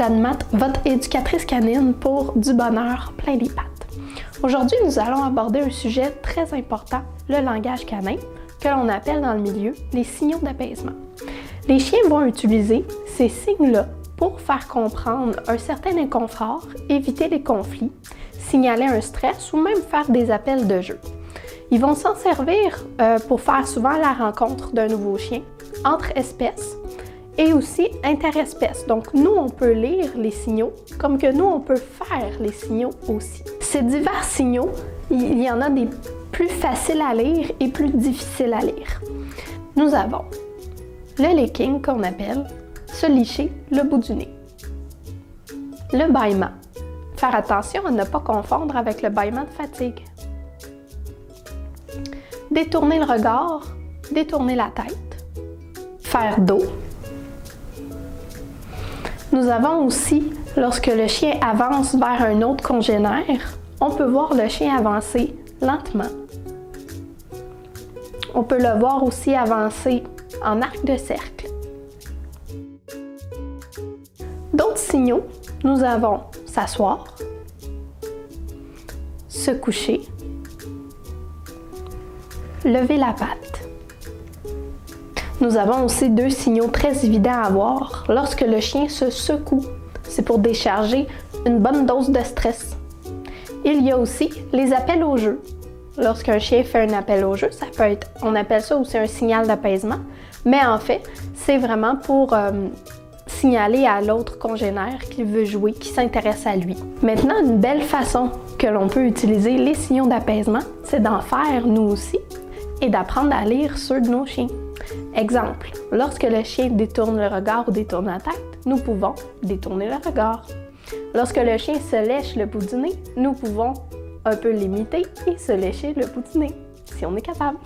Jeanne Matt, votre éducatrice canine pour du bonheur plein les pattes. Aujourd'hui, nous allons aborder un sujet très important, le langage canin, que l'on appelle dans le milieu les signaux d'apaisement. Les chiens vont utiliser ces signes-là pour faire comprendre un certain inconfort, éviter les conflits, signaler un stress ou même faire des appels de jeu. Ils vont s'en servir pour faire souvent la rencontre d'un nouveau chien entre espèces et aussi interespèces. Donc nous, on peut lire les signaux comme que nous, on peut faire les signaux aussi. Ces divers signaux, il y en a des plus faciles à lire et plus difficiles à lire. Nous avons le licking qu'on appelle se licher le bout du nez. Le bâillement. Faire attention à ne pas confondre avec le bâillement de fatigue. Détourner le regard, détourner la tête. Faire dos. Nous avons aussi, lorsque le chien avance vers un autre congénère, on peut voir le chien avancer lentement. On peut le voir aussi avancer en arc de cercle. D'autres signaux, nous avons s'asseoir, se coucher, lever la patte. Nous avons aussi deux signaux très évidents à voir lorsque le chien se secoue. C'est pour décharger une bonne dose de stress. Il y a aussi les appels au jeu. Lorsqu'un chien fait un appel au jeu, ça peut être, on appelle ça aussi un signal d'apaisement, mais en fait, c'est vraiment pour signaler à l'autre congénère qu'il veut jouer, qui s'intéresse à lui. Maintenant, une belle façon que l'on peut utiliser les signaux d'apaisement, c'est d'en faire nous aussi et d'apprendre à lire ceux de nos chiens. Exemple, lorsque le chien détourne le regard ou détourne la tête, nous pouvons détourner le regard. Lorsque le chien se lèche le bout du nez, nous pouvons un peu l'imiter et se lécher le bout du nez, si on est capable.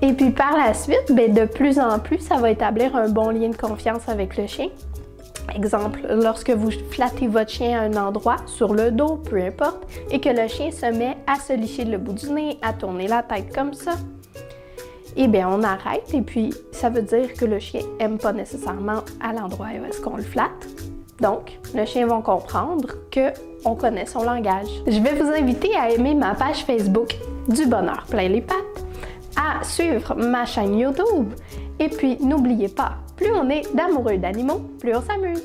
Et puis par la suite, de plus en plus, ça va établir un bon lien de confiance avec le chien. Exemple, lorsque vous flattez votre chien à un endroit, sur le dos, peu importe, et que le chien se met à se licher le bout du nez, à tourner la tête comme ça, eh bien on arrête et puis ça veut dire que le chien n'aime pas nécessairement à l'endroit où est-ce qu'on le flatte. Donc, le chien va comprendre qu'on connaît son langage. Je vais vous inviter à aimer ma page Facebook du bonheur plein les pattes, à suivre ma chaîne YouTube et puis n'oubliez pas, plus on est d'amoureux d'animaux, plus on s'amuse.